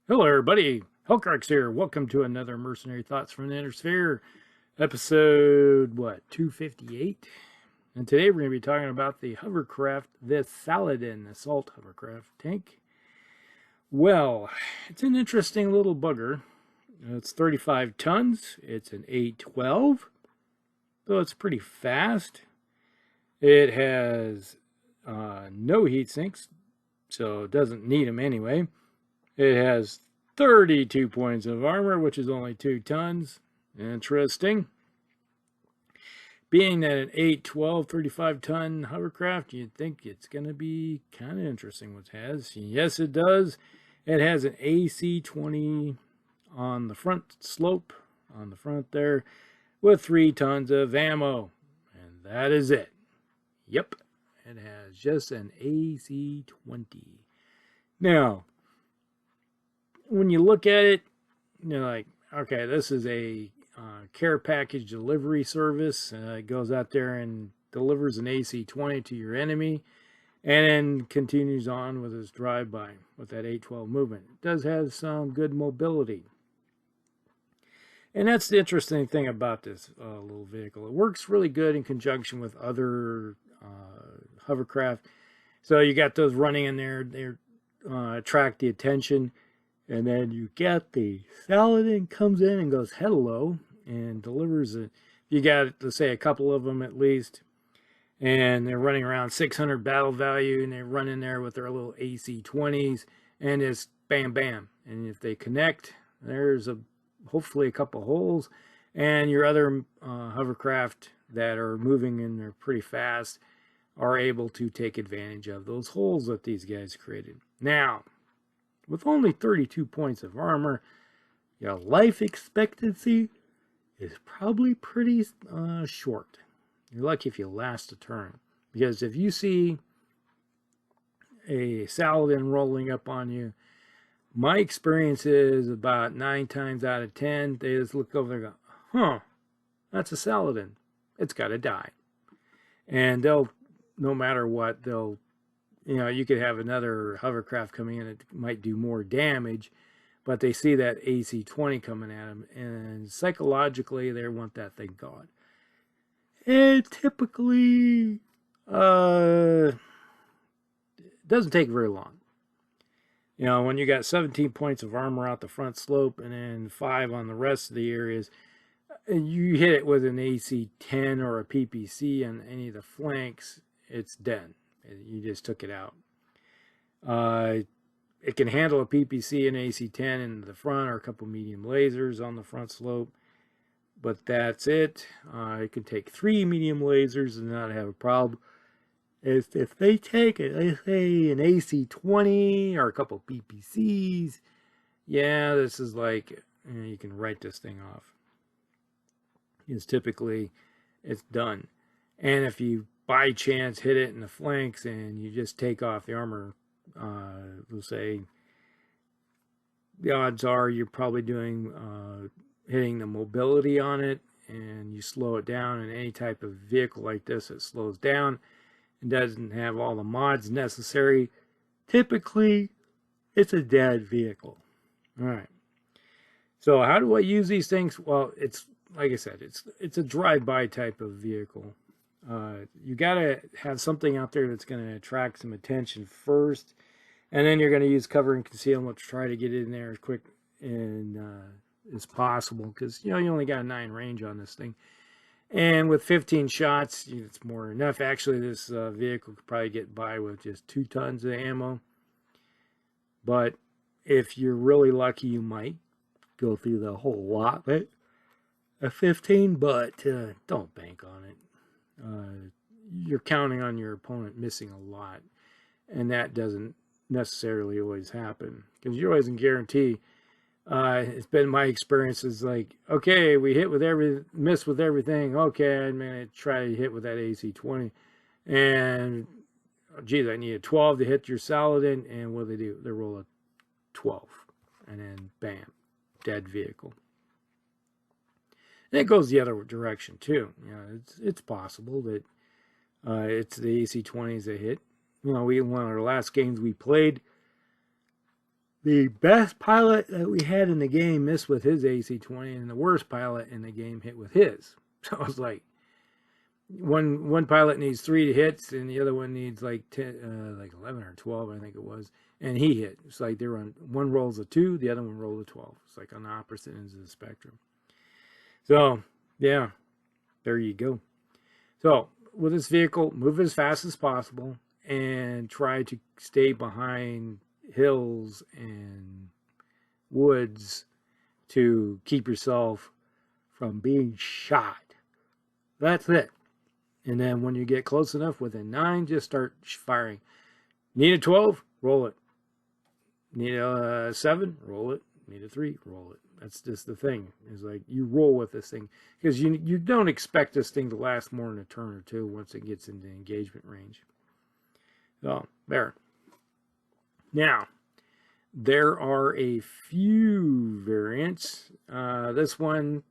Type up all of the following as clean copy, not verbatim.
Hello, everybody. Hellcrux here. Welcome to another Mercenary Thoughts from the Inner Sphere, episode, 258? And today we're going to be talking about the hovercraft, the Saladin Assault Hovercraft Tank. Well, it's an interesting little bugger. It's 35 tons. It's an A12, so it's pretty fast. It has no heat sinks, so it doesn't need them anyway. It has 32 points of armor, which is only 2 tons. Interesting. Being that an 812 35-ton hovercraft, you'd think it's going to be kind of interesting what it has. Yes, it does. It has an AC-20 on the front slope, on the front there, with 3 tons of ammo. And that is it. Yep, it has just an AC-20. Now, when you look at it, you're like, okay, this is a care package delivery service. It goes out there and delivers an AC-20 to your enemy and then continues on with its drive-by with that 812 movement. It does have some good mobility. And that's the interesting thing about this little vehicle. It works really good in conjunction with other hovercraft. So you got those running in there, they attract the attention. And then you get the Saladin comes in and goes hello and delivers it. You got, let's say, a couple of them at least, and they're running around 600 battle value, and they run in there with their little AC-20s, and it's bam, bam. And if they connect, there's hopefully a couple holes, and your other hovercraft that are moving in there pretty fast are able to take advantage of those holes that these guys created. Now, with only 32 points of armor, your life expectancy is probably pretty short. You're lucky if you last a turn. Because if you see a Saladin rolling up on you, my experience is about 9 times out of 10, they just look over and go, huh, that's a Saladin. It's got to die. And they'll, no matter what, they'll, you could have another hovercraft coming in that might do more damage, but they see that AC-20 coming at them, and psychologically they want that thing gone. It typically doesn't take very long. When you got 17 points of armor out the front slope and then 5 on the rest of the areas, and you hit it with an AC-10 or a PPC on any of the flanks, it's dead. You just took it out. It can handle a PPC and AC-10 in the front or a couple medium lasers on the front slope, but that's it. It can take 3 medium lasers and not have a problem. If they take it, let's say an AC-20 or a couple PPCs, yeah, this is like, you can write this thing off. It's typically, it's done. And if you by chance hit it in the flanks and you just take off the armor, we'll say the odds are you're probably doing hitting the mobility on it, and you slow it down. And any type of vehicle like this, it slows down and doesn't have all the mods necessary. Typically, it's a dead vehicle. All right. So how do I use these things? Well, it's like I said, it's a drive-by type of vehicle. You got to have something out there that's going to attract some attention first, and then you're going to use cover and concealment to try to get in there as quick and as possible, because you only got a 9 range on this thing, and with 15 shots, it's more than enough. Actually, this vehicle could probably get by with just 2 tons of ammo, but if you're really lucky, you might go through the whole lot with 15, but don't bank on it. You're counting on your opponent missing a lot, and that doesn't necessarily always happen, because you always can guarantee. It's been my experience is like, okay, we hit with miss with everything. Okay, I'm gonna try to hit with that AC-20, and geez, I need a 12 to hit your Saladin, and what do? They roll a 12, and then bam, dead vehicle. And it goes the other direction too. It's possible that it's the AC-20s that hit. One of our last games we played, the best pilot that we had in the game missed with his AC-20, and the worst pilot in the game hit with his. So I was like, one pilot needs 3 hits, and the other one needs like 10, like 11 or 12, I think it was, and he hit. It's like they were on, one rolls a 2, the other one rolled a 12. It's like on the opposite ends of the spectrum. So yeah, there you go. So with this vehicle, move as fast as possible and try to stay behind hills and woods to keep yourself from being shot. That's it. And then when you get close enough within 9, just start firing. Need a 12? Roll it. Need a 7? Roll it. Need a 3? Roll it. That's just the thing. It's like you roll with this thing. Because you don't expect this thing to last more than a turn or 2 once it gets into engagement range. So, there. Now, there are a few variants. This one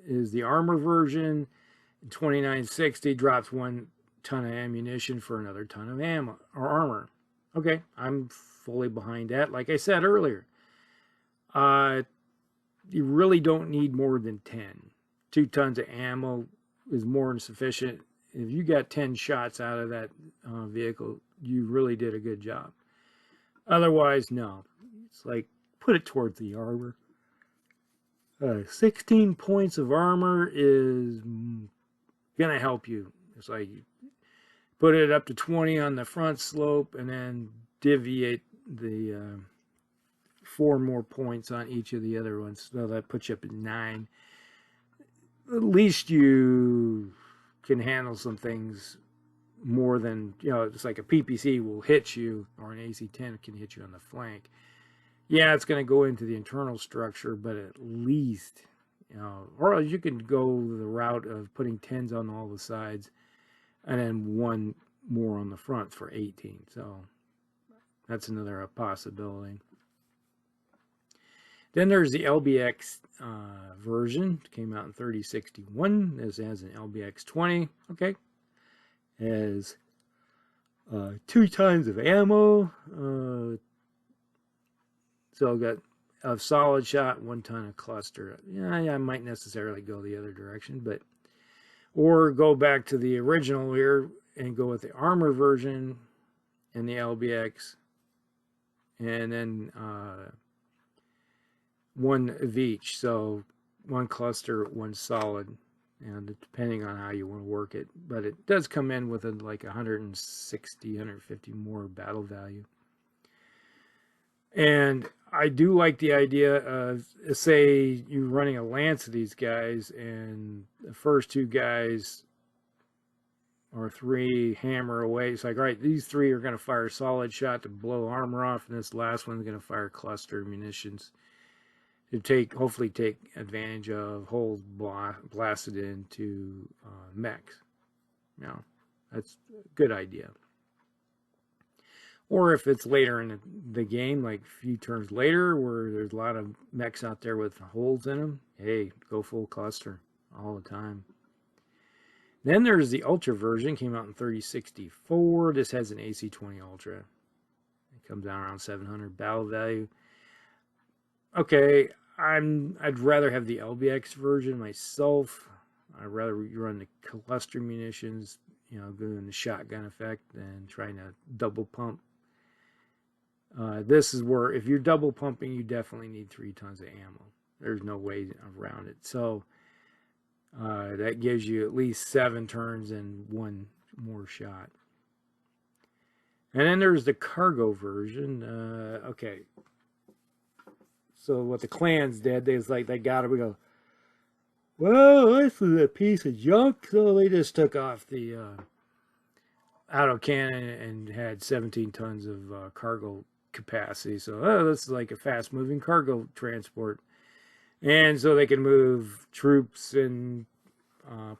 is the armor version. 2960 drops 1 ton of ammunition for another ton of ammo or armor. Okay, I'm fully behind that. Like I said earlier, you really don't need more than 10. 2 tons of ammo is more than sufficient. If you got 10 shots out of that vehicle, you really did a good job. Otherwise, no. It's like, put it towards the armor. 16 points of armor is going to help you. It's like, put it up to 20 on the front slope and then deviate the 4 more points on each of the other ones. So that puts you up at 9. At least you can handle some things more than, you know, it's like a PPC will hit you, or an AC-10 can hit you on the flank. Yeah, it's going to go into the internal structure, but at least, you know, or you can go the route of putting 10s on all the sides and then 1 more on the front for 18. So that's another possibility. Then there's the LBX version. It came out in 3061. This has an LBX 20. Okay. It has 2 tons of ammo. So I've got a solid shot, 1 ton of cluster. Yeah, I might necessarily go the other direction, but or go back to the original here and go with the armor version and the LBX, and then 1 of each. So 1 cluster, 1 solid, and depending on how you want to work it. But it does come in with like 160, 150 more battle value. And I do like the idea of, say, you're running a lance of these guys, and the first 2 guys or 3 hammer away. It's like, all right, these 3 are going to fire a solid shot to blow armor off, and this last one's going to fire cluster munitions to hopefully take advantage of holes blasted into mechs. You know, that's a good idea. Or if it's later in the game, like a few turns later, where there's a lot of mechs out there with holes in them, hey, go full cluster all the time. Then there's the Ultra version, came out in 3064. This has an AC-20 Ultra. It comes out around 700 battle value. Okay, I'd rather have the LBX version myself. I'd rather run the cluster munitions, you know, doing the shotgun effect than trying to double pump. This is where, if you're double pumping, you definitely need 3 tons of ammo. There's no way around it. So that gives you at least 7 turns and 1 more shot. And then there's the cargo version. Okay. So what the clans did, they was like, we go, well, this is a piece of junk. So they just took off the autocannon and had 17 tons of cargo capacity. So this is like a fast moving cargo transport, and so they can move troops and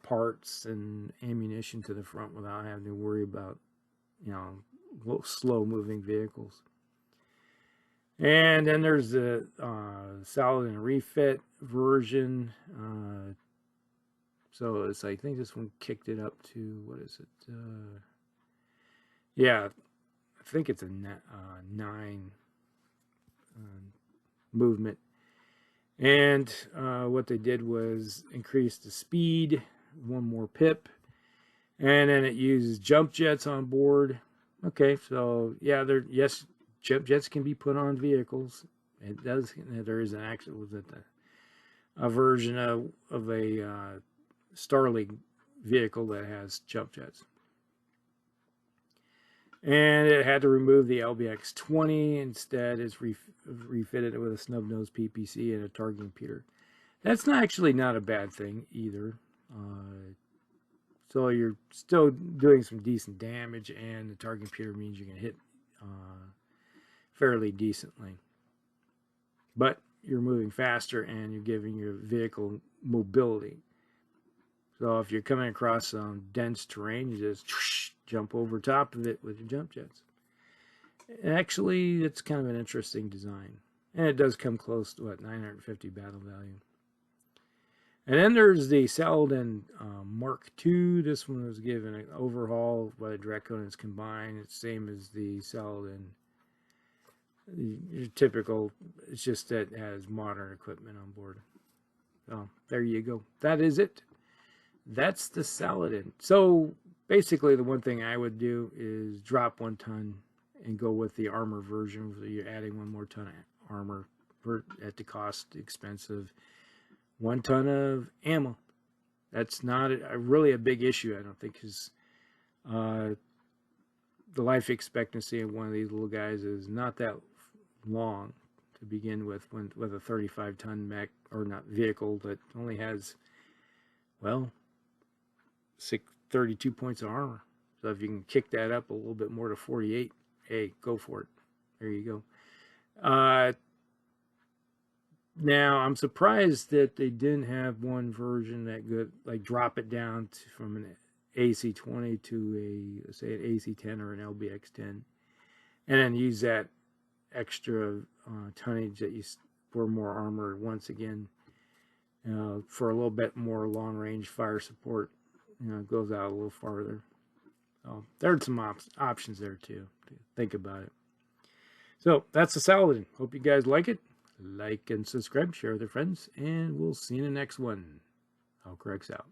parts and ammunition to the front without having to worry about, you know, slow moving vehicles. And then there's the Saladin refit version. So it's, I think this one kicked it up to, what is it? Yeah, I think it's a 9 movement. And what they did was increase the speed, 1 more pip, and then it uses jump jets on board. Okay, so yeah, yes, jump jets can be put on vehicles. It does. There is an actual a version of a Starlink vehicle that has jump jets. And it had to remove the LBX-20. Instead, it's refitted with a snub-nose PPC and a target computer. That's actually not a bad thing either. So you're still doing some decent damage, and the target computer means you can hit fairly decently. But you're moving faster, and you're giving your vehicle mobility. So if you're coming across some dense terrain, you just jump over top of it with your jump jets. Actually, it's kind of an interesting design. And it does come close to, what, 950 battle value. And then there's the Saladin Mark II. This one was given an overhaul by the Draconians combined. It's the same as the Saladin. Your typical, it's just that it has modern equipment on board. So there you go. That is it. That's the Saladin. So basically the one thing I would do is drop 1 ton and go with the armor version. So you're adding 1 more ton of armor at the cost expense of 1 ton of ammo. That's not really a big issue, I don't think, because the life expectancy of one of these little guys is not that long to begin with a 35-ton mech, or not, vehicle that only has, well, 32 points of armor. So if you can kick that up a little bit more to 48, hey, go for it. There you go. Now, I'm surprised that they didn't have one version that could, like, drop it down from an AC-20 to a, say, an AC-10 or an LBX-10, and then use that extra tonnage that you for more armor once again for a little bit more long-range fire support. It goes out a little farther. So there's some options there too. Think about it. So that's the Saladin. Hope you guys like it. Like and subscribe, share with your friends, and we'll see you in the next one. Hawkrex out.